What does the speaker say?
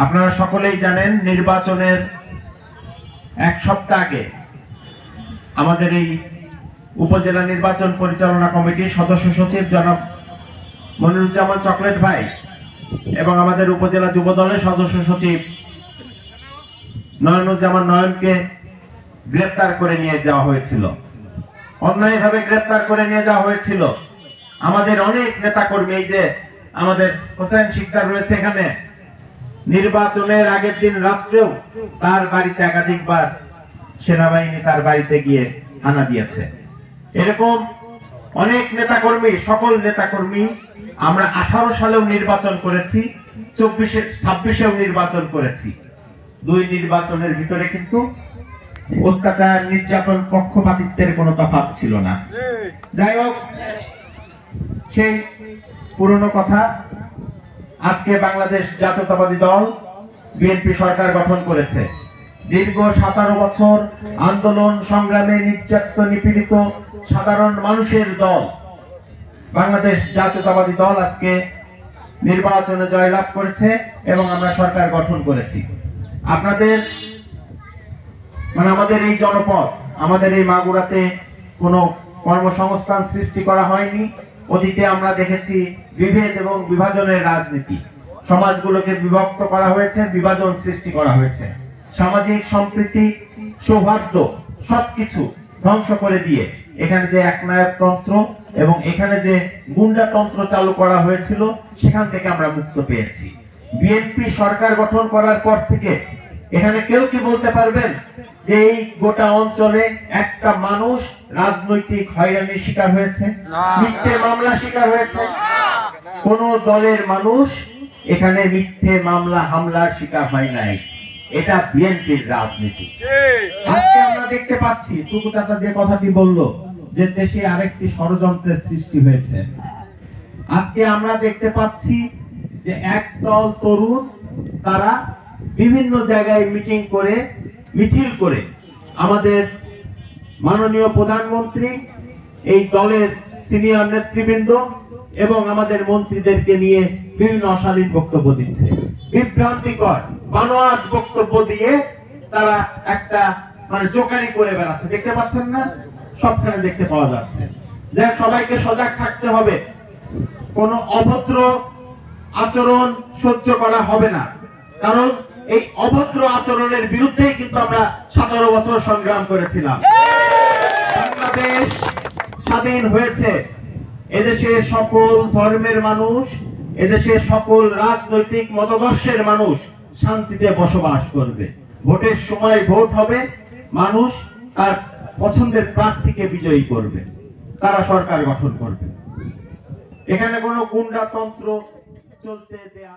আপনারা সকলেই জানেন নির্বাচনের এক সপ্তাহ আগে আমাদের এই উপজেলা নির্বাচন পরিচালনা কমিটির সদস্য সচিব জনাব মনিরুজ্জামান চকলেট ভাই এবং আমাদের উপজেলা যুব দলের সদস্য সচিব নয়নুজ্জামান নয়নকে গ্রেফতার করে নিয়ে যাওয়া হয়েছিল। অন্যায়ভাবে গ্রেফতার করে নিয়ে যাওয়া হয়েছিল। আমাদের অনেক নেতাকর্মী, এই যে আমাদের হোসেন শিকদার রয়েছে এখানে, নির্বাচনের আগের দিন রাত্রেও তার বাড়িতে একাধিকবার সেনাবাহিনী তার বাড়িতে গিয়ে হানা দিয়েছে। এরকম অনেক নেতাকর্মী, সকল নেতাকর্মী, আমরা 18 সালেও নির্বাচন করেছি, 26-এও নির্বাচন করেছি। দুই নির্বাচনের ভিতরে কিন্তু অত্যাচার, নির্যাতন, পক্ষপাতিত্বের কোনো তফাৎ ছিল না। যাই হোক, সেই পুরনো কথা, আজকে বাংলাদেশ জাতীয়তাবাদী দল বিএনপি সরকার গঠন করেছে। দীর্ঘ 17 বছর আন্দোলন সংগ্রামে নির্যাতিত নিপীড়িত সাধারণ মানুষের দল বাংলাদেশ জাতীয়তাবাদী দল আজকে নির্বাচনে জয়লাভ করেছে এবং আমরা সরকার গঠন করেছি। আপনাদের আমাদের এই জনপদ, আমাদের এই মাগুরাতে কোনো কর্মসংস্থান সৃষ্টি করা হয়নি। অতীতে আমরা দেখেছি বিভেদ এবং বিভাজনের রাজনীতি, সমাজগুলোকে বিভক্ত করা হয়েছে, বিভাজন সৃষ্টি করা হয়েছে, সামাজিক সম্প্রীতি, সৌহার্দ্য সবকিছু ধ্বংস করে দিয়ে এখানে যে একনায়কতন্ত্র এবং এখানে যে গুন্ডাতন্ত্র চালু করা হয়েছিল সেখান থেকে আমরা মুক্ত পেয়েছি। বিএনপি সরকার গঠন করার পর থেকে এখানে কেউ কি বলতে পারবেন যে এই গোটা অঞ্চলে একটা মানুষ রাজনৈতিক হয়রানির শিকার হয়েছে, মিথ্যে মামলা শিকার হয়েছে? কোন দলের মানুষ এখানে মিথ্যে মামলা হামলার শিকার হয় নাই। এটা বিএনপির রাজনীতি। আজকে আমরা দেখতে পাচ্ছি টুকু চাচা যে কথাটি বলল যে দেশে আরেকটি ষড়যন্ত্রের সৃষ্টি হয়েছে। আজকে আমরা দেখতে পাচ্ছি যে একদল তরুণ তারা বিভিন্ন জায়গায় মিটিং করে, মিছিল করে আমাদের মাননীয় প্রধানমন্ত্রী, এই দলের সিনিয়র নেতৃবৃন্দ এবং আমাদের মন্ত্রীদেরকে নিয়ে বিভিন্ন অশালীন বক্তব্য দিচ্ছে, বিভ্রান্তিকর বানোয়াট বক্তব্য দিয়ে তারা একটা জোকারি করে বেড়াচ্ছে। দেখতে পাচ্ছেন না? সবখানে দেখতে পাওয়া যাচ্ছে। যে সবাইকে সজাগ থাকতে হবে, কোন অভদ্র আচরণ সহ্য করা হবে না। কারণ এই অভদ্র আচরণের বিরুদ্ধেই কিন্তু আমরা 17 বছর সংগ্রাম করেছিলাম। বাংলাদেশ স্বাধীন হয়েছে, এদেশে সকল ধর্মের মানুষ, এদেশে সকল রাজনৈতিক মতাদর্শের মানুষ শান্তিতে বসবাস করবে। ভোটের সময় ভোট হবে, মানুষ তার পছন্দের প্রার্থীকে বিজয়ী করবে, তারা সরকার গঠন করবে। এখানে কোনো গুন্ডাতন্ত্র চলতে দেয়া